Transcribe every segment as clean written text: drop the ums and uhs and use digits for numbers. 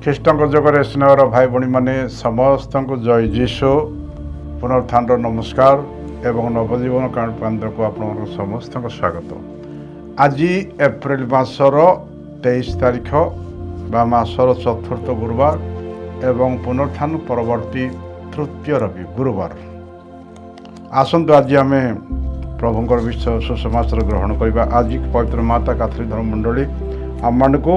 ଖ୍ରୀଷ୍ଟଙ୍କ ଯୋଗରେ ସ୍ନେହର ଭାଇ ଭଉଣୀମାନେ ସମସ୍ତଙ୍କୁ ଜୟ ଯୀଶୁ ପୁନରୁତ୍ଥାନର ନମସ୍କାର ଏବଂ ନବଜୀବନ କେନ୍ଦ୍ରକୁ ଆପଣମାନଙ୍କୁ ସମସ୍ତଙ୍କୁ ସ୍ୱାଗତ। ଆଜି ଏପ୍ରିଲ ମାସର 23 ତାରିଖ ବା ମାସର ଚତୁର୍ଥ ଗୁରୁବାର ଏବଂ ପୁନରୁତ୍ଥାନ ପରବର୍ତ୍ତୀ ତୃତୀୟ ରବି ଗୁରୁବାର। ଆସନ୍ତୁ ଆଜି ଆମେ ପ୍ରଭୁଙ୍କର ବିଷୟ ସୁସମାଚାର ଗ୍ରହଣ କରିବା। ଆଜି ପବିତ୍ର ମାତା କାଥୋଲିକ ଧର୍ମମଣ୍ଡଳୀ ଆମମାନଙ୍କୁ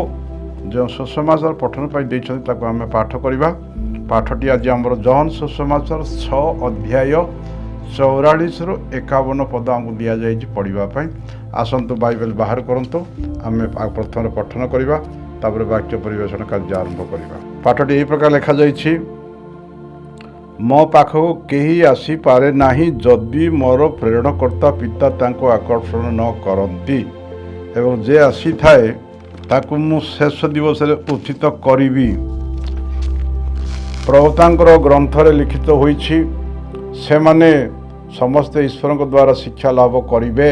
ଯେଉଁ ସୁସମାଚାର ପଠନ ପାଇଁ ଦେଇଛନ୍ତି ତାକୁ ଆମେ ପାଠ କରିବା। ପାଠଟି ଆଜି ଆମର ଜହନ ସୁସମାଚାର 6 ଅଧ୍ୟାୟ 44ରୁ 51 ପଦ ଆମକୁ ଦିଆଯାଇଛି ପଢ଼ିବା ପାଇଁ। ଆସନ୍ତୁ ବାଇବେଲ ବାହାର କରନ୍ତୁ, ଆମେ ପ୍ରଥମେ ପଠନ କରିବା, ତାପରେ ବାକ୍ୟ ପରିବେଷଣ କାର୍ଯ୍ୟ ଆରମ୍ଭ କରିବା। ପାଠଟି ଏହି ପ୍ରକାର ଲେଖାଯାଇଛି, ମୋ ପାଖକୁ କେହି ଆସିପାରେ ନାହିଁ ଯଦି ମୋର ପ୍ରେରଣକର୍ତ୍ତା ପିତା ତାଙ୍କୁ ଆକର୍ଷଣ ନ କରନ୍ତି, ଏବଂ ଯେ ଆସିଥାଏ ତାକୁ ମୁଁ ଶେଷ ଦିବସରେ ଉଚିତ କରିବି। ପ୍ରଭୁ ତାଙ୍କର ଗ୍ରନ୍ଥରେ ଲିଖିତ ହୋଇଛି, ସେମାନେ ସମସ୍ତେ ଈଶ୍ୱରଙ୍କ ଦ୍ୱାରା ଶିକ୍ଷା ଲାଭ କରିବେ।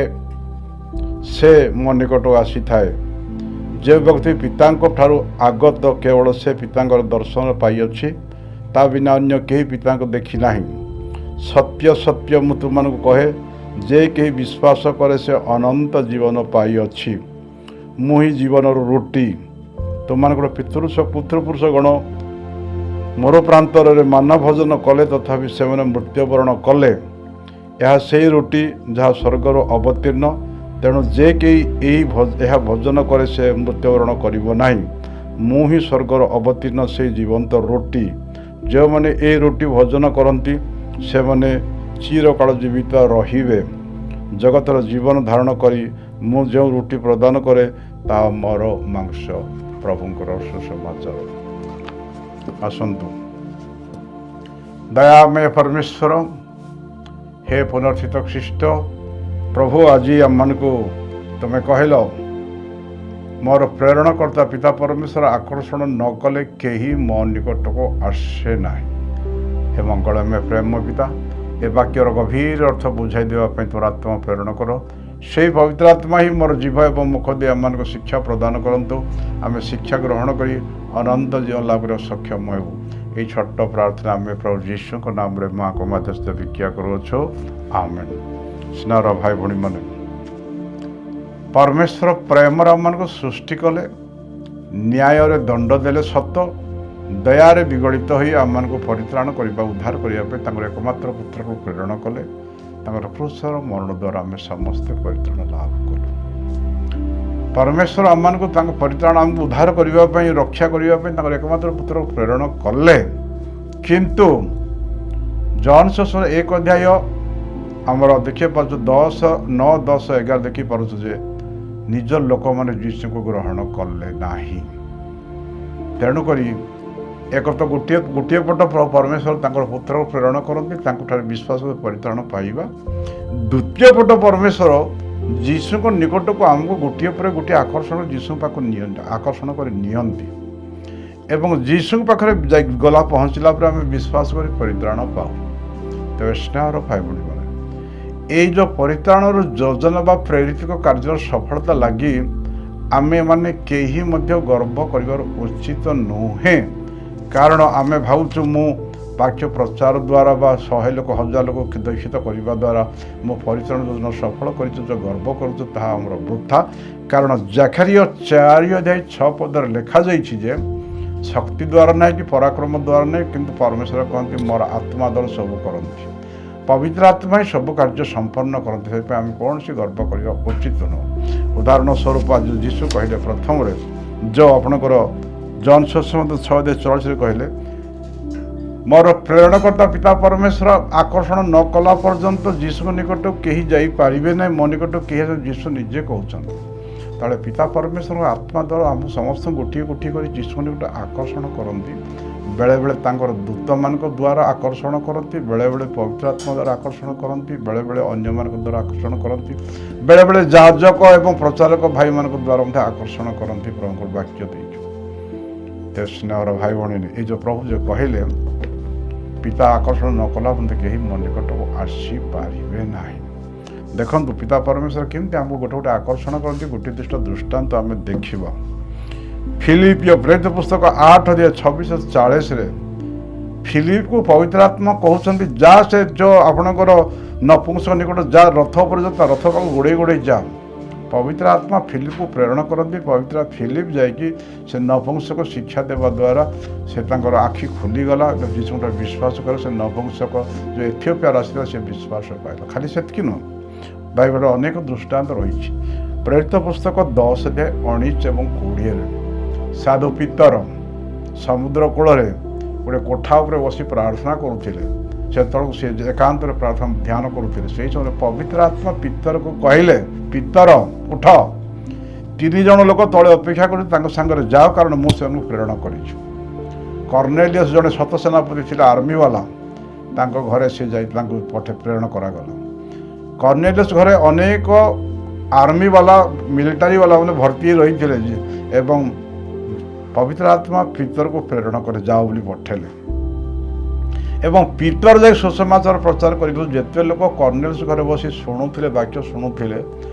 ସେ ମୋ ନିକଟକୁ ଆସିଥାଏ। ଯେ ବ୍ୟକ୍ତି ପିତାଙ୍କ ଠାରୁ ଆଗତ କେବଳ ସେ ପିତାଙ୍କର ଦର୍ଶନ ପାଇଅଛି, ତା ବିନା ଅନ୍ୟ କେହି ପିତାଙ୍କୁ ଦେଖି ନାହିଁ। ସତ୍ୟ ସତ୍ୟ ମୁଁ ତୁମମାନଙ୍କୁ କହେ, ଯେ କେହି ବିଶ୍ୱାସ କରେ ସେ ଅନନ୍ତ ଜୀବନ ପାଇଅଛି। ମୁଁ ହିଁ ଜୀବନର ରୁଟି। ତୁମମାନଙ୍କର ପିତୃପୁରୁଷ ଗଣ ମୋର ପ୍ରାନ୍ତରରେ ମାନ ଭୋଜନ କଲେ, ତଥାପି ସେମାନେ ମୃତ୍ୟୁବରଣ କଲେ। ଏହା ସେହି ରୁଟି ଯାହା ସ୍ୱର୍ଗରୁ ଅବତୀର୍ଣ୍ଣ, ତେଣୁ ଯେ କେହି ଏହା ଭୋଜନ କରେ ସେ ମୃତ୍ୟୁବରଣ କରିବ ନାହିଁ। ମୁଁ ହିଁ ସ୍ୱର୍ଗରୁ ଅବତୀର୍ଣ୍ଣ ସେହି ଜୀବନ୍ତ ରୁଟି। ଯେଉଁମାନେ ଏହି ରୁଟି ଭୋଜନ କରନ୍ତି ସେମାନେ ଚିରକାଳ ଜୀବିତ ରହିବେ। ଜଗତର ଜୀବନ ଧାରଣ କରି ମୁଁ ଯେଉଁ ରୁଟି ପ୍ରଦାନ କରେ ତାହା ମୋର ମାଂସ। ପ୍ରଭୁଙ୍କର ସୁସମାଚାର। ଆସନ୍ତୁ। ଦୟାମୟ ପରମେଶ୍ୱର, ହେ ପୁନର୍ଥିତ ଖ୍ରୀଷ୍ଟ ପ୍ରଭୁ, ଆଜି ଆମମାନଙ୍କୁ ତୁମେ କହିଲ ମୋର ପ୍ରେରଣକର୍ତ୍ତା ପିତା ପରମେଶ୍ୱର ଆକର୍ଷଣ ନ କଲେ କେହି ମୋ ନିକଟକୁ ଆସେ ନାହିଁ। ହେ ମଙ୍ଗଳମୟ ପ୍ରେମ ପିତା, ଏ ବାକ୍ୟର ଗଭୀର ଅର୍ଥ ବୁଝାଇ ଦେବା ପାଇଁ ତୋର ଆତ୍ମା ପ୍ରେରଣ କର। ସେହି ପବିତ୍ର ଆତ୍ମା ହିଁ ମୋର ଜିଭ ଏବଂ ମୁଖ ଦେଇ ଆମମାନଙ୍କୁ ଶିକ୍ଷା ପ୍ରଦାନ କରନ୍ତୁ। ଆମେ ଶିକ୍ଷା ଗ୍ରହଣ କରି ଅନନ୍ତ ଜୀବନ ଲାଭରେ ସକ୍ଷମ ହେବୁ। ଏହି ଛୋଟ ପ୍ରାର୍ଥନା ଆମେ ପ୍ରଭୁ ଯୀଶୁଙ୍କ ନାମରେ ମାଆଙ୍କ ମଧ୍ୟସ୍ଥ ଭିକ୍ଷା କରୁଅଛୁ, ଆମେନ୍। ସ୍ନେହର ଭାଇ ଭଉଣୀମାନେ, ପରମେଶ୍ୱର ପ୍ରେମରେ ଆମମାନଙ୍କୁ ସୃଷ୍ଟି କଲେ, ନ୍ୟାୟରେ ଦଣ୍ଡ ଦେଲେ ସତ, ଦୟାରେ ବିଗଳିତ ହୋଇ ଆମମାନଙ୍କୁ ପରିତ୍ରାଣ କରିବା ଉଦ୍ଧାର କରିବା ପାଇଁ ତାଙ୍କର ଏକମାତ୍ର ପୁତ୍ରକୁ ପ୍ରେରଣ କଲେ। ତାଙ୍କର କ୍ରୁଶର ମରଣ ଦ୍ୱାରା ଆମେ ସମସ୍ତେ ପରିତ୍ରାଣ ଲାଭ କଲୁ। ପରମେଶ୍ୱର ଆମମାନଙ୍କୁ ତାଙ୍କ ପରିତ୍ରାଣ ଆମକୁ ଉଦ୍ଧାର କରିବା ପାଇଁ, ରକ୍ଷା କରିବା ପାଇଁ ତାଙ୍କର ଏକମାତ୍ର ପୁତ୍ରକୁ ପ୍ରେରଣ କଲେ। କିନ୍ତୁ ଜହନ ସୁସମାଚାର 1 ଅଧ୍ୟାୟ ଆମର ଦେଖିପାରୁଛୁ 9, 10, 11 ଦେଖିପାରୁଛୁ ଯେ ନିଜ ଲୋକମାନେ ଯୀଶୁଙ୍କୁ ଗ୍ରହଣ କଲେ ନାହିଁ। ତେଣୁକରି ଏକ ତ ଗୋଟିଏ ପଟ ପରମେଶ୍ୱର ତାଙ୍କର ପୁତ୍ରକୁ ପ୍ରେରଣ କରନ୍ତି, ତାଙ୍କଠାରେ ବିଶ୍ୱାସ ପରିତ୍ରାଣ ପାଇବା। ଦ୍ୱିତୀୟ ପଟ ପରମେଶ୍ୱର ଯୀଶୁଙ୍କ ନିକଟକୁ ଆମକୁ ଗୋଟିଏ ପରେ ଗୋଟିଏ ଆକର୍ଷଣ ଯୀଶୁଙ୍କ ପାଖକୁ ନିଅନ୍ତି, ଆକର୍ଷଣ କରି ନିଅନ୍ତି ଏବଂ ଯୀଶୁଙ୍କ ପାଖରେ ଯାଇ ଗଲା ପହଞ୍ଚିଲା ପରେ ଆମେ ବିଶ୍ୱାସ କରି ପରିତ୍ରାଣ ପାଉ। ତେବେ ସ୍ନେହର ଭାଇ ଭଉଣୀମାନେ, ଏଇ ଯେଉଁ ପରିତ୍ରାଣର ଯୋଜନା ବା ପ୍ରେରିତ କାର୍ଯ୍ୟର ସଫଳତା ଲାଗି ଆମେମାନେ କେହି ମଧ୍ୟ ଗର୍ବ କରିବାର ଉଚିତ ନୁହେଁ। କାରଣ ଆମେ ଭାବୁଛୁ ମୁଁ ବାକ୍ୟ ପ୍ରଚାର ଦ୍ୱାରା ବା 100 ଲୋକ 1000 ଲୋକ ଦୀକ୍ଷିତ କରିବା ଦ୍ୱାରା ମୁଁ ପରିତ୍ରାଣ ଯୋଜନା ସଫଳ କରିଛୁ, ଯେଉଁ ଗର୍ବ କରୁଛୁ ତାହା ଆମର ବୃଥା। କାରଣ ଜାକରିଆ 4:6 ପଦରେ ଲେଖାଯାଇଛି ଯେ ଶକ୍ତି ଦ୍ୱାରା ନାହିଁ କି ପରାକ୍ରମ ଦ୍ୱାରା ନାହିଁ, କିନ୍ତୁ ପରମେଶ୍ୱର କହନ୍ତି ମୋର ଆତ୍ମା ଦ୍ୱାରା ସବୁ କରନ୍ତି। ପବିତ୍ର ଆତ୍ମା ହିଁ ସବୁ କାର୍ଯ୍ୟ ସମ୍ପନ୍ନ କରନ୍ତି। ସେଥିପାଇଁ ଆମେ କୌଣସି ଗର୍ବ କରିବା ଉଚିତ ନୁହେଁ। ଉଦାହରଣ ସ୍ୱରୂପ ଆଜି ଯୀଶୁ କହିଲେ ପ୍ରଥମରେ ଯେଉଁ ଆପଣଙ୍କର ଜହନ ସୁସମାଚାର 6:44 କହିଲେ, ମୋର ପ୍ରେରଣକର୍ତ୍ତା ପିତା ପରମେଶ୍ୱର ଆକର୍ଷଣ ନ କଲା ପର୍ଯ୍ୟନ୍ତ ଯୀଶୁଙ୍କ ନିକଟକୁ କେହି ଯାଇପାରିବେ ନାହିଁ। ମୋ ନିକଟକୁ କେହି, ଯୀଶୁ ନିଜେ କହୁଛନ୍ତି। ତାହେଲେ ପିତା ପରମେଶ୍ୱରଙ୍କ ଆତ୍ମା ଦ୍ୱାରା ଆମକୁ ସମସ୍ତଙ୍କୁ ଗୋଟିଏ ଗୋଟିଏ କରି ଯୀଶୁଙ୍କ ନିକଟକୁ ଆକର୍ଷଣ କରନ୍ତି। ବେଳେବେଳେ ତାଙ୍କର ଦୂତମାନଙ୍କ ଦ୍ୱାରା ଆକର୍ଷଣ କରନ୍ତି, ବେଳେବେଳେ ପବିତ୍ର ଆତ୍ମା ଦ୍ୱାରା ଆକର୍ଷଣ କରନ୍ତି, ବେଳେବେଳେ ଅନ୍ୟମାନଙ୍କ ଦ୍ୱାରା ଆକର୍ଷଣ କରନ୍ତି, ବେଳେବେଳେ ଯାଜକ ଏବଂ ପ୍ରଚାରକ ଭାଇମାନଙ୍କ ଦ୍ୱାରା ମଧ୍ୟ ଆକର୍ଷଣ କରନ୍ତି ପ୍ରଭୁଙ୍କର ବାକ୍ୟ ଦେଇକି। ସ୍ନେହର ଭାଇ ଭଉଣୀ, ଏଇ ଯେଉଁ ପ୍ରଭୁ ଯେଉଁ କହିଲେ ପିତା ଆକର୍ଷଣ ନ କଲା ପର୍ଯ୍ୟନ୍ତ କେହି ମୋ ନିକଟକୁ ଆସିପାରିବେ ନାହିଁ। ଦେଖନ୍ତୁ ପିତା ପରମେଶ୍ୱର କେମିତି ଆମକୁ ଗୋଟେ ଗୋଟେ ଆକର୍ଷଣ କରନ୍ତି। ଗୋଟିଏ ଦୃଷ୍ଟାନ୍ତ ଆମେ ଦେଖିବା। ଫିଲିପିଓ ପ୍ରେରିତ ପୁସ୍ତକ 8:26-40 ଫିଲିପକୁ ପବିତ୍ର ଆତ୍ମା କହୁଛନ୍ତି ଯା ସେ ଯୋଉ ଆପଣଙ୍କର ନପୁଂସକ ନିକଟ ଯା ରଥ ଉପରେ ଯା ରଥ ପାଖକୁ ଗୋଡ଼େଇ ଗୋଡ଼େଇ ଯା। ପବିତ୍ର ଆତ୍ମା ଫିଲିପକୁ ପ୍ରେରଣ କରନ୍ତି। ପବିତ୍ର ଫିଲିପ ଯାଇକି ସେ ନପୁଂସକ ଶିକ୍ଷା ଦେବା ଦ୍ୱାରା ସେ ତାଙ୍କର ଆଖି ଖୋଲିଗଲା। ଯୀଶୁଙ୍କର ବିଶ୍ୱାସ କଲେ ସେ ନପୁଂସକ ଯେଉଁ ଏଥିଓପିଆରୁ ଆସିଥିଲା ସେ ବିଶ୍ୱାସ ପାଇଲା। ଖାଲି ସେତିକି ନୁହଁ, ବାଇବଲରେ ଅନେକ ଦୃଷ୍ଟାନ୍ତ ରହିଛି। ପ୍ରେରିତ ପୁସ୍ତକ 10:19-20 ସାଧୁ ପିତର ସମୁଦ୍ର କୂଳରେ ଗୋଟେ କୋଠା ଉପରେ ବସି ପ୍ରାର୍ଥନା କରୁଥିଲେ। ସେତେବେଳକୁ ସେ ଏକାନ୍ତରେ ପ୍ରାର୍ଥନା ଧ୍ୟାନ କରୁଥିଲେ। ସେହି ସମୟରେ ପବିତ୍ର ଆତ୍ମା ପିତରକୁ କହିଲେ, ପିତର ଉଠ, 3 ଜଣ ଲୋକ ତଳେ ଅପେକ୍ଷା କରି ତାଙ୍କ ସାଙ୍ଗରେ ଯାଅ, କାରଣ ମୁଁ ସେମାନଙ୍କୁ ପ୍ରେରଣ କରିଛୁ। କର୍ଣ୍ଣେଲିୟସ୍ ଜଣେ ସତ ସେନାପତି ଥିଲେ, ଆର୍ମିବାଲା, ତାଙ୍କ ଘରେ ସେ ଯାଇ ତାଙ୍କୁ ପ୍ରେରଣ କରାଗଲା। କର୍ଣ୍ଣେଲିୟସ୍ ଘରେ ଅନେକ ଆର୍ମିବାଲା ମିଲିଟାରୀ ବାଲା ମାନେ ଭର୍ତ୍ତି ରହିଥିଲେ ଏବଂ ପବିତ୍ର ଆତ୍ମା ପିତରକୁ ପ୍ରେରଣ କରି ଯାଅ ବୋଲି ପଠେଇଲେ ଏବଂ ପିତର ଯାଇ ସୁସମାଚାର ପ୍ରଚାର କରିଥିଲେ। ଯେତେ ଲୋକ କର୍ଣ୍ଣେଲିୟସ୍ ଘରେ ବସି ଶୁଣୁଥିଲେ, ବାକ୍ୟ ଶୁଣୁଥିଲେ,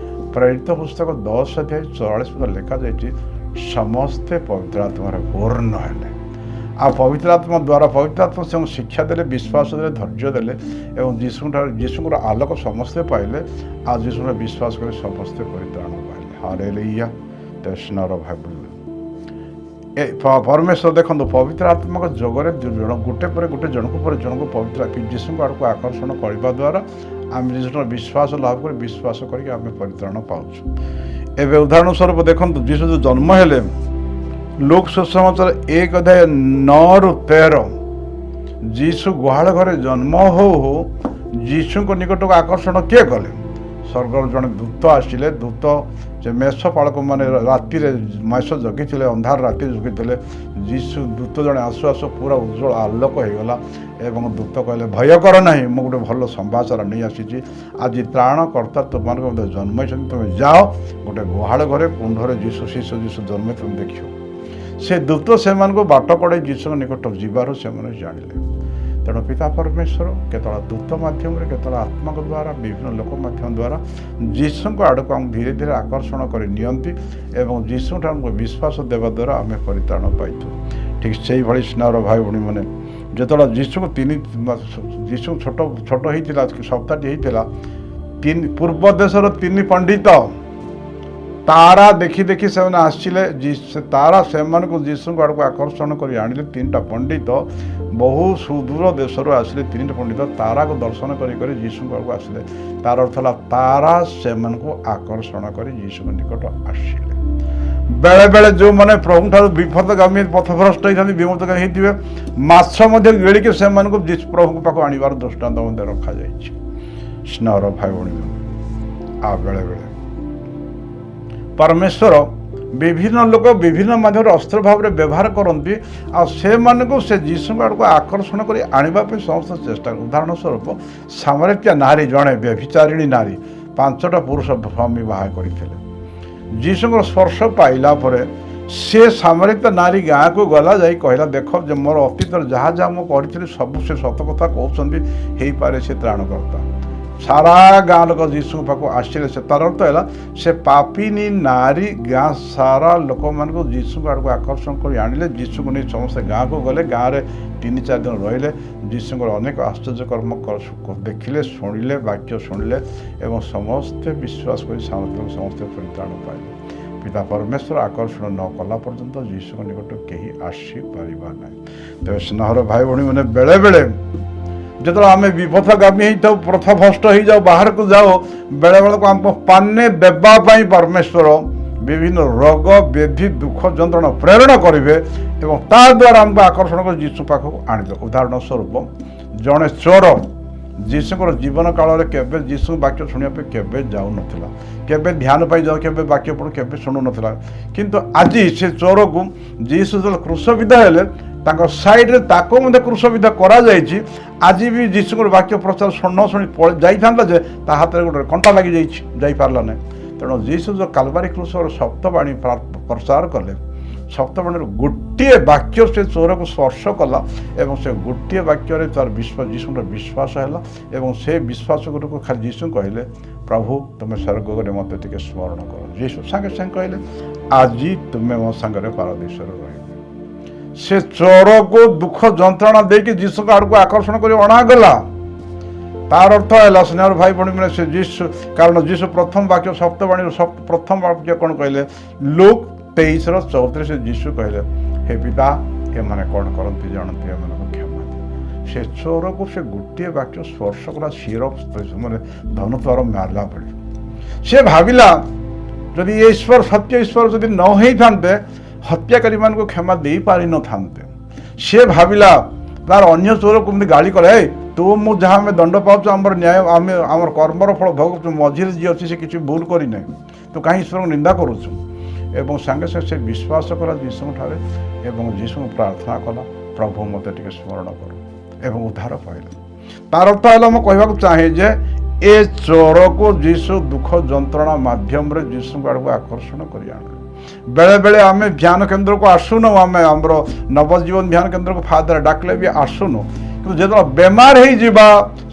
ପ୍ରେରିତ ପୁସ୍ତକ 10:44 ଲେଖାଯାଇଛି ସମସ୍ତେ ପବିତ୍ର ଆତ୍ମାରେ ପୂର୍ଣ୍ଣ ହେଲେ। ଆଉ ପବିତ୍ର ଆତ୍ମା ଦ୍ୱାରା ପବିତ୍ର ଆତ୍ମା ସେ ଶିକ୍ଷା ଦେଲେ, ବିଶ୍ୱାସ ଦେଲେ, ଧୈର୍ଯ୍ୟ ଦେଲେ ଏବଂ ଯୀଶୁଙ୍କର ଆଲୋକ ସମସ୍ତେ ପାଇଲେ। ଆଉ ଯୀଶୁଙ୍କର ବିଶ୍ୱାସ କରି ସମସ୍ତେ ପରିତ୍ରାଣ ପାଇଲେ। ହାଲେଲୁୟା। ତେଷ୍ଣର ଭାବିଲେ ପରମେଶ୍ୱର ଦେଖନ୍ତୁ ପବିତ୍ର ଆତ୍ମାଙ୍କ ଯୋଗରେ ଗୋଟେ ପରେ ଗୋଟେ ଜଣକୁ ପରେ ଜଣକୁ ପବିତ୍ର ଯୀଶୁଙ୍କ ଆଡ଼କୁ ଆକର୍ଷଣ କରିବା ଦ୍ୱାରା ଆମେ ଯୀଶୁଙ୍କର ବିଶ୍ୱାସ ଲାଭ କରି ବିଶ୍ୱାସ କରିକି ଆମେ ପରିତ୍ରାଣ ପାଉଛୁ। ଏବେ ଉଦାହରଣ ସ୍ୱରୂପ ଦେଖନ୍ତୁ ଯୀଶୁ ଯେଉଁ ଜନ୍ମ ହେଲେ, ଲୁକ୍ ସୁସମାଚାର 1:9-13 ଯୀଶୁ ଗୁହାଳ ଘରେ ଜନ୍ମ ହଉ ହଉ ଯୀଶୁଙ୍କ ନିକଟକୁ ଆକର୍ଷଣ କିଏ କଲେ? ସ୍ୱର୍ଗର ଜଣେ ଦୂତ ଆସିଲେ। ଦୂତ ଯେ ମେଷପାଳକମାନେ ରାତିରେ ମେଷ ଜଗିଥିଲେ, ଅନ୍ଧାର ରାତିରେ ଜଗିଥିଲେ। ଯୀଶୁ ଦୂତ ଜଣେ ଆସୁ ଆସୁ ପୁରା ଉଜ୍ଜଳ ଆଲୋକ ହେଇଗଲା ଏବଂ ଦୂତ କହିଲେ ଭୟ କର ନାହିଁ, ମୁଁ ଗୋଟେ ଭଲ ସମ୍ବାଚାର ନେଇ ଆସିଛି। ଆଜି ତ୍ରାଣକର୍ତ୍ତା ତୁମମାନଙ୍କ ମଧ୍ୟରେ ଜନ୍ମ ହେଇଛନ୍ତି। ତୁମେ ଯାଅ, ଗୋଟେ ଗୁହାଳ ଘରେ କୁଣ୍ଡରେ ଶିଶୁ ଜନ୍ମ ତୁମେ ଦେଖିବ। ସେ ଦୂତ ସେମାନଙ୍କୁ ବାଟ କଢ଼ାଇ ଯୀଶୁଙ୍କ ନିକଟ ଯିବାରୁ ସେମାନେ ଜାଣିଲେ। ତେଣୁ ପିତା ପରମେଶ୍ୱର କେତେବେଳେ ଦୂତ ମାଧ୍ୟମରେ, କେତେବେଳେ ଆତ୍ମାଙ୍କ ଦ୍ୱାରା, ବିଭିନ୍ନ ଲୋକ ମାଧ୍ୟମ ଦ୍ୱାରା ଯୀଶୁଙ୍କ ଆଡ଼କୁ ଆମକୁ ଧୀରେ ଧୀରେ ଆକର୍ଷଣ କରି ନିଅନ୍ତି ଏବଂ ଯୀଶୁଙ୍କଠାରୁ ଆମକୁ ବିଶ୍ୱାସ ଦେବା ଦ୍ୱାରା ଆମେ ପରିତ୍ରାଣ ପାଇଥାଉ। ଠିକ୍ ସେଇଭଳି ସ୍ନେହର ଭାଇ ଭଉଣୀମାନେ, ଯେତେବେଳେ ଯୀଶୁ ଛୋଟ ହେଇଥିଲା, ସପ୍ତାହଟି ହେଇଥିଲା, ପୂର୍ବ ଦେଶର 3 ପଣ୍ଡିତ ତାରା ଦେଖି ଦେଖି ସେମାନେ ଆସିଲେ। ତାରା ସେମାନଙ୍କୁ ଯୀଶୁଙ୍କ ଆଡ଼କୁ ଆକର୍ଷଣ କରି ଆଣିଲେ। 3ଟା ପଣ୍ଡିତ ବହୁ ସୁଦୂର ଦେଶରୁ ଆସିଲେ। 3ଟା ପଣ୍ଡିତ ତାରାକୁ ଦର୍ଶନ କରି କରି ଯୀଶୁଙ୍କ ଆଡ଼କୁ ଆସିଲେ। ତାର ଅର୍ଥ ହେଲା ତାରା ସେମାନଙ୍କୁ ଆକର୍ଷଣ କରି ଯୀଶୁଙ୍କ ନିକଟ ଆସିଲେ। ବେଳେ ବେଳେ ଯେଉଁମାନେ ପ୍ରଭୁଠାରୁ ବିପଦଗାମୀ ପଥଭ୍ରଷ୍ଟ ହେଇଥାନ୍ତି, ବିମୁକ୍ତଗାମୀ ହେଇଥିବେ, ମାଛ ମଧ୍ୟ ଗିଳିକି ସେମାନଙ୍କୁ ପ୍ରଭୁଙ୍କ ପାଖକୁ ଆଣିବାର ଦୃଷ୍ଟାନ୍ତ ମଧ୍ୟ ରଖାଯାଇଛି। ସ୍ନେହର ଭାଇ ଭଉଣୀମାନେ, ଆଉ ବେଳେବେଳେ ପରମେଶ୍ୱର ବିଭିନ୍ନ ଲୋକ ବିଭିନ୍ନ ମାଧ୍ୟମରେ ଅସ୍ତ୍ର ଭାବରେ ବ୍ୟବହାର କରନ୍ତି ଆଉ ସେମାନଙ୍କୁ ସେ ଯୀଶୁଙ୍କ ଆଡ଼କୁ ଆକର୍ଷଣ କରି ଆଣିବା ପାଇଁ ସମସ୍ତେ ଚେଷ୍ଟା କରନ୍ତି। ଉଦାହରଣ ସ୍ୱରୂପ ସାମରିଆ ନାରୀ, ଜଣେ ବ୍ୟଭିଚାରିଣୀ ନାରୀ, 5ଟା ପୁରୁଷ ସ୍ୱାମୀ ବାହା କରିଥିଲେ। ଯୀଶୁଙ୍କର ସ୍ପର୍ଶ ପାଇଲା ପରେ ସେ ସାମରିଆ ନାରୀ ଗାଁକୁ ଗଲା, ଯାଇ କହିଲା ଦେଖ ଯେ ମୋର ଅତୀତରେ ଯାହା ଯାହା ମୁଁ କରିଥିଲି ସବୁ ସେ ସତ କଥା କହୁଛନ୍ତି, ହେଇପାରେ ସେ ତ୍ରାଣକର୍ତ୍ତା। ସାରା ଗାଁ ଲୋକ ଯୀଶୁଙ୍କ ପାଖକୁ ଆସିଲେ। ସେ ତାର ଅର୍ଥ ହେଲା ସେ ପାପିନୀ ନାରୀ ଗାଁ ସାରା ଲୋକମାନଙ୍କୁ ଯୀଶୁଙ୍କ ଆଡ଼କୁ ଆକର୍ଷଣ କରି ଆଣିଲେ। ଯୀଶୁଙ୍କୁ ନେଇ ସମସ୍ତେ ଗାଁକୁ ଗଲେ। ଗାଁରେ 3-4 ଦିନ ରହିଲେ। ଯୀଶୁଙ୍କର ଅନେକ ଆଶ୍ଚର୍ଯ୍ୟ କର୍ମ ଦେଖିଲେ, ଶୁଣିଲେ, ବାକ୍ୟ ଶୁଣିଲେ ଏବଂ ସମସ୍ତେ ବିଶ୍ୱାସ କରି ସମସ୍ତେ ପରିତ୍ରାଣ ପାଇଲେ। ପିତା ପରମେଶ୍ୱର ଆକର୍ଷଣ ନ କଲା ପର୍ଯ୍ୟନ୍ତ ଯୀଶୁଙ୍କ ନିକଟକୁ କେହି ଆସିପାରିବା ନାହିଁ। ତେବେ ସ୍ନେହର ଭାଇ ଭଉଣୀମାନେ, ବେଳେବେଳେ ଯେତେବେଳେ ଆମେ ବିପଥଗାମୀ ହେଇଥାଉ, ପଥଭ୍ରଷ୍ଟ ହେଇଯାଉ, ବାହାରକୁ ଯାଉ, ବେଳେବେଳକୁ ଆମକୁ ପାନେ ଦେବା ପାଇଁ ପରମେଶ୍ୱର ବିଭିନ୍ନ ରୋଗ, ବ୍ୟାଧି, ଦୁଃଖ, ଯନ୍ତ୍ରଣା ପ୍ରେରଣ କରିବେ ଏବଂ ତା ଦ୍ୱାରା ଆମକୁ ଆକର୍ଷଣ କରି ଯୀଶୁ ପାଖକୁ ଆଣିବେ। ଉଦାହରଣ ସ୍ୱରୂପ ଜଣେ ଚୋର ଯୀଶୁଙ୍କର ଜୀବନ କାଳରେ କେବେ ଯୀଶୁ ବାକ୍ୟ ଶୁଣିବା ପାଇଁ କେବେ ଯାଉନଥିଲା, କେବେ ଧ୍ୟାନ ପାଇଁ ଯାଉ, କେବେ ବାକ୍ୟ ପଢ଼ୁ, କେବେ ଶୁଣୁନଥିଲା। କିନ୍ତୁ ଆଜି ସେ ଚୋରକୁ ଯୀଶୁ ଯେତେବେଳେ କ୍ରୁଶବିଦ୍ଧ ହେଲେ, ତାଙ୍କ ସାଇଡ଼ରେ ତାକୁ ମଧ୍ୟ କ୍ରୁଶବିଦ୍ଧ କରାଯାଇଛି। ଆଜି ବି ଯୀଶୁଙ୍କର ବାକ୍ୟ ପ୍ରଚାର ନ ଶୁଣି ଯାଇଥାନ୍ତା ଯେ ତା ହାତରେ ଗୋଟେ କଣ୍ଟା ଲାଗିଯାଇଛି, ଯାଇପାରିଲା ନାହିଁ। ତେଣୁ ଯୀଶୁ ଯେଉଁ କାଲବାରୀ କ୍ରୁଶର ସପ୍ତବାଣୀ ପ୍ରଚାର କଲେ, ସପ୍ତମଣ୍ଡଳର ଗୋଟିଏ ବାକ୍ୟ ସେ ଚୋରକୁ ସ୍ପର୍ଶ କଲା ଏବଂ ସେ ଗୋଟିଏ ବାକ୍ୟରେ ତାର ବିଶ୍ୱାସ ଯୀଶୁଙ୍କର ବିଶ୍ୱାସ ହେଲା ଏବଂ ସେ ବିଶ୍ୱାସ ଗୁଡ଼ିକୁ ଖାଲି ଯୀଶୁ କହିଲେ ପ୍ରଭୁ ତୁମେ ସ୍ୱର୍ଗରେ ମୋତେ ଟିକେ ସ୍ମରଣ କର। ଯୀଶୁ ସାଙ୍ଗେ ସାଙ୍ଗେ କହିଲେ ଆଜି ତୁମେ ମୋ ସାଙ୍ଗରେ ପାରଦୀସରେ ରହିବ। ସେ ଚୋରକୁ ଦୁଃଖ ଯନ୍ତ୍ରଣା ଦେଇକି ଯୀଶୁଙ୍କ ଆଡ଼କୁ ଆକର୍ଷଣ କରି ଅଣାଗଲା। ତାର ଅର୍ଥ ହେଲା ସ୍ନେହର ଭାଇ ଭଉଣୀ ମାନେ ସେ ଯୀଶୁ କାରଣ ଯୀଶୁ ପ୍ରଥମ ବାକ୍ୟ ସପ୍ତବାଣୀର ପ୍ରଥମ ବାକ୍ୟ କ'ଣ କହିଲେ ଲୁକ୍ 23:34 ଯୀଶୁ କହିଲେ ହେ ପିତା ଏମାନେ କ'ଣ କରନ୍ତି ଜାଣନ୍ତି ଏମାନଙ୍କୁ କ୍ଷମା ଦିଅ। ସେ ଚୋରକୁ ସେ ଗୋଟିଏ ବାକ୍ୟ ସ୍ପର୍ଶ କଲା ଶିର ମାନେ ଧନୁଦ୍ୱାର ମାରିଲା ଭଳି। ସେ ଭାବିଲା ଯଦି ଏ ଈଶ୍ୱର ସତ୍ୟ ଈଶ୍ୱର ଯଦି ନ ହେଇଥାନ୍ତେ ହତ୍ୟାକାରୀମାନଙ୍କୁ କ୍ଷମା ଦେଇପାରିନଥାନ୍ତେ। ସେ ଭାବିଲା ତାର ଅନ୍ୟ ଚୋରକୁ ଏମିତି ଗାଳି କଲେ ତୁ ମୁଁ ଯାହା ଆମେ ଦଣ୍ଡ ପାଉଛୁ ଆମର ନ୍ୟାୟ ଆମେ ଆମର କର୍ମର ଫଳ ଭୋଗୁଛୁ ମଝିରେ ଯିଏ ଅଛି ସେ କିଛି ଭୁଲ କରିନାହିଁ ତୁ କାହିଁ ଈଶ୍ୱରଙ୍କୁ ନିନ୍ଦା କରୁଛୁ। ଏବଂ ସାଙ୍ଗେ ସାଙ୍ଗେ ସେ ବିଶ୍ୱାସ କଲା ଯୀଶୁଙ୍କଠାରେ ଏବଂ ଯୀଶୁଙ୍କୁ ପ୍ରାର୍ଥନା କଲା ପ୍ରଭୁ ମୋତେ ଟିକେ ସ୍ମରଣ କର ଏବଂ ଉଦ୍ଧାର ପାଇଲା। ତାର ଅର୍ଥ ହେଲା ମୁଁ କହିବାକୁ ଚାହେଁ ଯେ ଏ ଚୋରକୁ ଯୀଶୁ ଦୁଃଖ ଯନ୍ତ୍ରଣା ମାଧ୍ୟମରେ ଯୀଶୁଙ୍କ ଆଡ଼କୁ ଆକର୍ଷଣ କରି ଆଣିଲେ। ବେଳେବେଳେ ଆମେ ଧ୍ୟାନ କେନ୍ଦ୍ରକୁ ଆସୁନୁ ଆମେ ଆମର ନବଜୀବନ ଧ୍ୟାନ କେନ୍ଦ୍ରକୁ ଫାଦର ଡାକିଲେ ବି ଆସୁନୁ କିନ୍ତୁ ଯେତେବେଳେ ବେମାର ହେଇଯିବା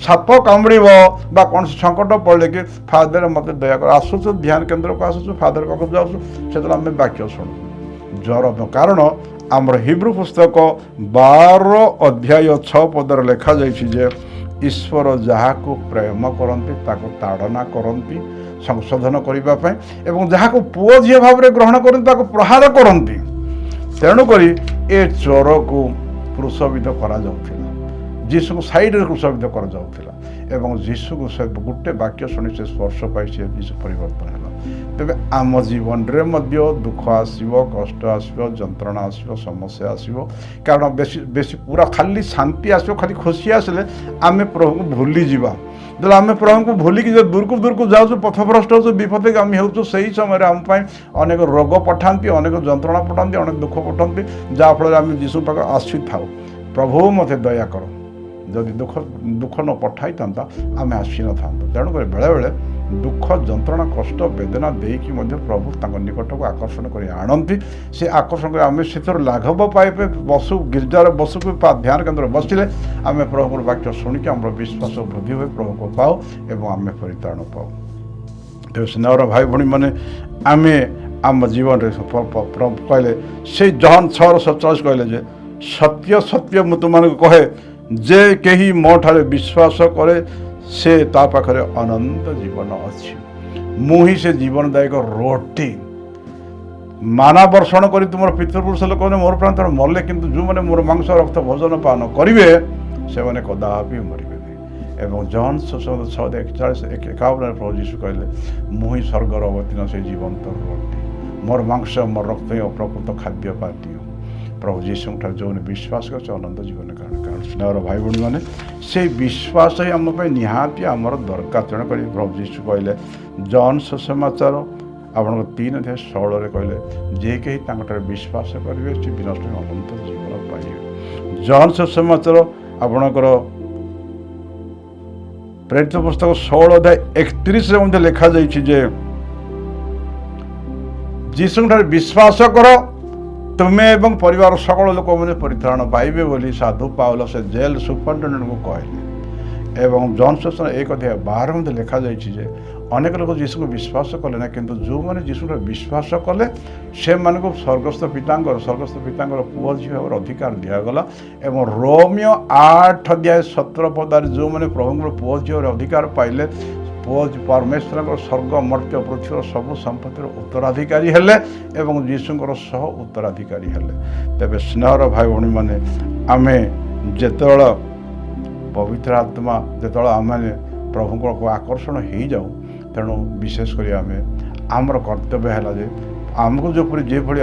ସାପ କାମୁଡ଼ିବ ବା କୌଣସି ସଙ୍କଟ ପଡ଼ିଲେ କି ଫାଦର ମୋତେ ଦୟାକର ଆସୁଛୁ ଧ୍ୟାନ କେନ୍ଦ୍ରକୁ ଆସୁଛୁ ଫାଦର ପାଖକୁ ଯାଉଛୁ ସେତେବେଳେ ଆମେ ବାକ୍ୟ ଶୁଣୁ ଜ୍ୱର କାରଣ ଆମର ହିବ୍ରୁ ପୁସ୍ତକ 12:6 ଲେଖାଯାଇଛି ଯେ ଈଶ୍ୱର ଯାହାକୁ ପ୍ରେମ କରନ୍ତି ତାକୁ ତାଡ଼ନା କରନ୍ତି ସଂଶୋଧନ କରିବା ପାଇଁ ଏବଂ ଯାହାକୁ ପୁଅ ଝିଅ ଭାବରେ ଗ୍ରହଣ କରନ୍ତି ତାକୁ ପ୍ରହାର କରନ୍ତି। ତେଣୁକରି ଏ ଚୋରକୁ କ୍ରୁଶବିଦ୍ଧ କରାଯାଉଥିଲା ଯୀଶୁଙ୍କୁ ସାଇଡ଼ରେ କ୍ରୁଶବିଦ୍ଧ କରାଯାଉଥିଲା ଏବଂ ଯୀଶୁକୁ ସେ ଗୋଟେ ବାକ୍ୟ ଶୁଣି ସେ ସ୍ପର୍ଶ ପାଇ ସେ ଯୀଶୁ ପରିବର୍ତ୍ତନ ହେଲା। ତେବେ ଆମ ଜୀବନରେ ମଧ୍ୟ ଦୁଃଖ ଆସିବ କଷ୍ଟ ଆସିବ ଯନ୍ତ୍ରଣା ଆସିବ ସମସ୍ୟା ଆସିବ କାରଣ ବେଶୀ ପୁରା ଖାଲି ଶାନ୍ତି ଆସିବ ଖାଲି ଖୁସି ଆସିଲେ ଆମେ ପ୍ରଭୁଙ୍କୁ ଭୁଲିଯିବା। ଯେତେବେଳେ ଆମେ ପ୍ରଭୁଙ୍କୁ ଭୁଲିକି ଯେ ଦୂରକୁ ଯାଉଛୁ ପଥଭ୍ରଷ୍ଟ ହେଉଛୁ ବିପଦଗାମୀ ହେଉଛୁ ସେହି ସମୟରେ ଆମ ପାଇଁ ଅନେକ ରୋଗ ପଠାନ୍ତି ଅନେକ ଯନ୍ତ୍ରଣା ପଠାନ୍ତି ଅନେକ ଦୁଃଖ ପଠାନ୍ତି ଯାହାଫଳରେ ଆମେ ଯୀଶୁ ପାଖରେ ଆସିଥାଉ ପ୍ରଭୁ ମୋତେ ଦୟା କର। ଯଦି ଦୁଃଖ ନ ପଠାଇଥାନ୍ତା ଆମେ ଆସିନଥାନ୍ତୁ। ତେଣୁକରି ବେଳେବେଳେ ଦୁଃଖ ଯନ୍ତ୍ରଣା କଷ୍ଟ ବେଦନା ଦେଇକି ମଧ୍ୟ ପ୍ରଭୁ ତାଙ୍କ ନିକଟକୁ ଆକର୍ଷଣ କରି ଆଣନ୍ତି। ସେ ଆକର୍ଷଣ କରି ଆମେ ସେଥିରୁ ଲାଘବ ପାଇବେ ଗିର୍ଜାର ବସୁକୁ ଧ୍ୟାନ କେନ୍ଦ୍ରରେ ବସିଲେ ଆମେ ପ୍ରଭୁଙ୍କର ବାକ୍ୟ ଶୁଣିକି ଆମର ବିଶ୍ୱାସ ବୃଦ୍ଧି ହୁଏ ପ୍ରଭୁଙ୍କୁ ପାଉ ଏବଂ ଆମେ ପରିତ୍ରାଣ ପାଉ। ତେବେ ସ୍ନେହର ଭାଇ ଭଉଣୀମାନେ ଆମେ ଆମ ଜୀବନରେ କହିଲେ ସେଇ ଜହନ 6:47 କହିଲେ ଯେ ସତ୍ୟ ସତ୍ୟ ମୁଁ ତୁମମାନଙ୍କୁ କହେ ଯେ କେହି ମୋ ଠାରେ ବିଶ୍ୱାସ କରେ ସେ ତା ପାଖରେ ଅନନ୍ତ ଜୀବନ ଅଛି। ମୁଁ ହିଁ ସେ ଜୀବନଦାୟକ ରୋଟି ମାନା ବର୍ଷଣ କରି ତୁମର ପିତୃପୁରୁଷ ଲୋକମାନେ ମୋର ପ୍ରାନ୍ତର ମଲେ କିନ୍ତୁ ଯେଉଁମାନେ ମୋର ମାଂସ ରକ୍ତ ଭୋଜନ ପାନ କରିବେ ସେମାନେ କଦାପି ମରିବେନି। ଏବଂ ଜହନ 6:41 ପ୍ରଭୁ ଯୀଶୁ କହିଲେ ମୁଁ ହିଁ ସ୍ୱର୍ଗର ଅବତୀର୍ଣ୍ଣ ସେ ଜୀବନ୍ତ ରୋଟି ମୋର ମାଂସ ମୋର ରକ୍ତ ହିଁ ପ୍ରକୃତ ଖାଦ୍ୟ ପାନୀୟ। ପ୍ରଭୁ ଯୀଶୁଙ୍କଠାରେ ଯେଉଁମାନେ ବିଶ୍ୱାସ କରୁଛି ଅନନ୍ତ ଜୀବନ କାରଣ ସ୍ନେହର ଭାଇ ଭଉଣୀମାନେ ସେଇ ବିଶ୍ୱାସ ହିଁ ଆମ ପାଇଁ ନିହାତି ଆମର ଦରକାର। ତେଣୁକରି ପ୍ରଭୁ ଯୀଶୁ କହିଲେ ଜହନ ସୁସମାଚାର ଆପଣଙ୍କ 3:16 କହିଲେ ଯେ କେହି ତାଙ୍କଠାରେ ବିଶ୍ୱାସ କରିବେ ସେ ବିନଷ୍ଟ ଅନନ୍ତ ଜୀବନ ପାଇବେ। ଜହନ ସୁସମାଚାର ଆପଣଙ୍କର ପ୍ରେରିତ ପୁସ୍ତକ 16:31 ମଧ୍ୟ ଲେଖାଯାଇଛି ଯେ ଯୀଶୁଙ୍କଠାରେ ବିଶ୍ୱାସ କର ତୁମେ ଏବଂ ପରିବାର সকଳ ଲୋକମାନେ ପରିତ୍ରାଣ ପାଇବେ ବୋଲି ସାଧୁ ପାଉଲ ସେ ଜେଲ୍ ସୁପରିଟେଣ୍ଡେଣ୍ଟଙ୍କୁ କହିଲେ। ଏବଂ ଜହନ ସୁସମାଚାର 1:12 ମଧ୍ୟ ଲେଖାଯାଇଛି ଯେ ଅନେକ ଲୋକ ଯୀଶୁଙ୍କୁ ବିଶ୍ୱାସ କଲେ ନା କିନ୍ତୁ ଯେଉଁମାନେ ଯୀଶୁଙ୍କର ବିଶ୍ୱାସ କଲେ ସେମାନଙ୍କୁ ସ୍ୱର୍ଗସ୍ଥ ପିତାଙ୍କର ପୁଅ ଝିଅ ଭାବରେ ଅଧିକାର ଦିଆଗଲା। ଏବଂ ରୋମିଓ 8:17 ଯେଉଁମାନେ ପ୍ରଭୁଙ୍କର ପୁଅ ଝିଅରେ ଅଧିକାର ପାଇଲେ ପୁଅ ପରମେଶ୍ୱରଙ୍କର ସ୍ୱର୍ଗ ମର୍ତ୍ତ୍ୟ ପୃଥିବୀର ସବୁ ସମ୍ପତ୍ତିର ଉତ୍ତରାଧିକାରୀ ହେଲେ ଏବଂ ଯୀଶୁଙ୍କର ସହ ଉତ୍ତରାଧିକାରୀ ହେଲେ। ତେବେ ସ୍ନେହର ଭାଇ ଭଉଣୀମାନେ ଆମେ ଯେତେବେଳେ ପବିତ୍ର ଆତ୍ମା ଯେତେବେଳେ ଆମେ ପ୍ରଭୁଙ୍କ ଆକର୍ଷଣ ହେଇଯାଉ ତେଣୁ ବିଶେଷ କରି ଆମର କର୍ତ୍ତବ୍ୟ ହେଲା ଯେ ଆମକୁ ଯେଭଳି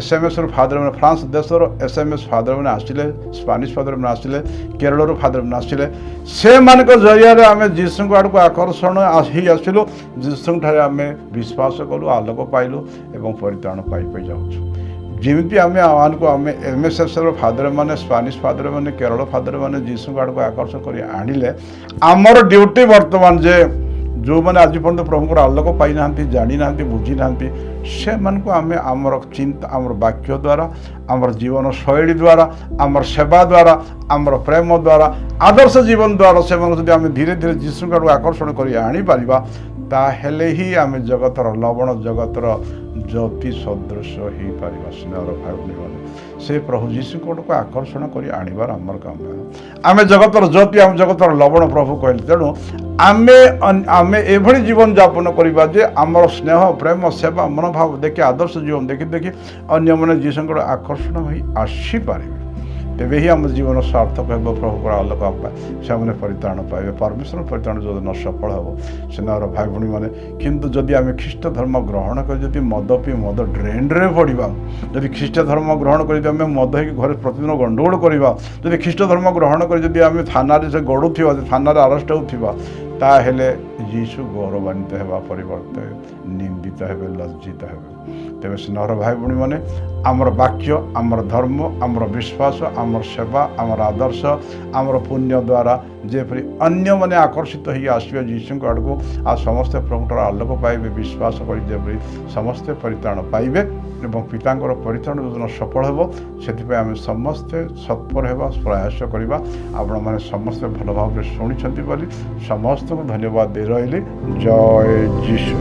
SMS ଫାଦରମାନେ ଫ୍ରାନ୍ସ ଦେଶର SMS ଫାଦରମାନେ ଆସିଲେ ସ୍ପାନିଶ ଫାଦରମାନେ ଆସିଲେ କେରଳରୁ ଫାଦରମାନେ ଆସିଲେ ସେମାନଙ୍କ ଜରିଆରେ ଆମେ ଯୀଶୁଙ୍କ ଆଡ଼କୁ ଆକର୍ଷଣ ହେଇ ଆସିଲୁ ଯୀଶୁଙ୍କଠାରେ ଆମେ ବିଶ୍ୱାସ କଲୁ ଆଲୋକ ପାଇଲୁ ଏବଂ ପରିତ୍ରାଣ ପାଇ ଯାଉଛୁ। ଯେମିତି ଆମେ MSSର ଫାଦରମାନେ ସ୍ପାନିଶ ଫାଦରମାନେ କେରଳ ଫାଦରମାନେ ଯୀଶୁଙ୍କ ଆଡ଼କୁ ଆକର୍ଷଣ କରି ଆଣିଲେ ଆମର ଡ୍ୟୁଟି ବର୍ତ୍ତମାନ ଯେ ଯେଉଁମାନେ ଆଜି ପର୍ଯ୍ୟନ୍ତ ପ୍ରଭୁଙ୍କର ଆଲୋକ ପାଇନାହାନ୍ତି, ଜାଣିନାହାନ୍ତି, ବୁଝିନାହାନ୍ତି, ସେମାନଙ୍କୁ ଆମେ ଆମର ଚିନ୍ତା, ଆମର ବାକ୍ୟ ଦ୍ୱାରା, ଆମର ଜୀବନ ଶୈଳୀ ଦ୍ୱାରା, ଆମର ସେବା ଦ୍ୱାରା, ଆମର ପ୍ରେମ ଦ୍ୱାରା, ଆଦର୍ଶ ଜୀବନ ଦ୍ୱାରା ସେମାନଙ୍କୁ ଯଦି ଆମେ ଧୀରେ ଧୀରେ ଯୀଶୁଙ୍କ ଆଡ଼କୁ ଆକର୍ଷଣ କରି ଆଣିପାରିବା, ତାହେଲେ ହିଁ ଆମେ ଜଗତର ଲବଣ, ଜଗତର ଜ୍ୟୋତି ସଦୃଶ ହେଇପାରିବା। ସ୍ନେହର ଭାଇ ଭଉଣୀମାନେ, ସେ ପ୍ରଭୁ ଯୀଶୁଙ୍କ ଆଡ଼କୁ ଆକର୍ଷଣ କରି ଆଣିବାର ଆମର କାମ। ଆମେ ଜଗତର ଜ୍ୟୋତି, ଆମେ ଜଗତର ଲବଣ ପ୍ରଭୁ କହିଲେ। ତେଣୁ ଆମେ ଏଭଳି ଜୀବନ ଯାପନ କରିବା ଯେ ଆମର ସ୍ନେହ, ପ୍ରେମ, ସେବା, ମନୋଭାବ ଦେଖି, ଆଦର୍ଶ ଜୀବନ ଦେଖି ଦେଖି ଅନ୍ୟମାନେ ଯୀଶୁଙ୍କ ଆଡ଼କୁ ଆକର୍ଷଣ ହୋଇ ଆସିପାରିବେ। ତେବେ ହିଁ ଆମ ଜୀବନ ସାର୍ଥକ ହେବ, ପ୍ରଭୁଙ୍କର ଆଲୋକ ସେମାନେ ପରିତ୍ରାଣ ପାଇବେ, ପରମେଶ୍ୱର ପରିତ୍ରାଣ ଯୋଜନା ସଫଳ ହେବ। ସ୍ନେହର ଭାଇ ଭଉଣୀମାନେ, କିନ୍ତୁ ଯଦି ଆମେ ଖ୍ରୀଷ୍ଟ ଧର୍ମ ଗ୍ରହଣ କରି ଯଦି ମଦ ପିଇ ମଦ ଡ୍ରେନ୍ରେ ପଡ଼ିବା, ଯଦି ଖ୍ରୀଷ୍ଟ ଧର୍ମ ଗ୍ରହଣ କରି ଯଦି ଆମେ ମଦ ହେଇକି ଘରେ ପ୍ରତିଦିନ ଗଣ୍ଡଗୋଳ କରିବା, ଯଦି ଖ୍ରୀଷ୍ଟ ଧର୍ମ ଗ୍ରହଣ କରି ଯଦି ଆମେ ଥାନାରେ ସେ ଗଡ଼ୁଥିବା, ଥାନାରେ ଆରେଷ୍ଟ ହେଉଥିବା, ତାହେଲେ ଯୀଶୁ ଗୌରବାନ୍ୱିତ ହେବା ପରିବର୍ତ୍ତେ ନିନ୍ଦିତ ହେବେ, ଲଜ୍ଜିତ ହେବେ। ତେବେ ସ୍ନେହର ଭାଇ ଭଉଣୀମାନେ, ଆମର ବାକ୍ୟ, ଆମର ଧର୍ମ, ଆମର ବିଶ୍ୱାସ, ଆମର ସେବା, ଆମର ଆଦର୍ଶ, ଆମର ପୁଣ୍ୟ ଦ୍ୱାରା ଯେପରି ଅନ୍ୟମାନେ ଆକର୍ଷିତ ହୋଇ ଆସିବେ ଯୀଶୁଙ୍କ ଆଡ଼କୁ, ଆଉ ସମସ୍ତେ ପ୍ରଭୁଙ୍କର ଆଲୋକ ପାଇବେ, ବିଶ୍ୱାସ କରି ଯେପରି ସମସ୍ତେ ପରିତ୍ରାଣ ପାଇବେ ଏବଂ ପିତାଙ୍କର ପରିତ୍ରାଣ ଯୋଜନା ସଫଳ ହେବ, ସେଥିପାଇଁ ଆମେ ସମସ୍ତେ ସତ୍ପର ହେବା, ପ୍ରୟାସ କରିବା। ଆପଣମାନେ ସମସ୍ତେ ଭଲ ଭାବରେ ଶୁଣିଛନ୍ତି ବୋଲି ସମସ୍ତଙ୍କୁ ଧନ୍ୟବାଦ ଦେଇ ରହିଲି। ଜୟ ଯୀଶୁ।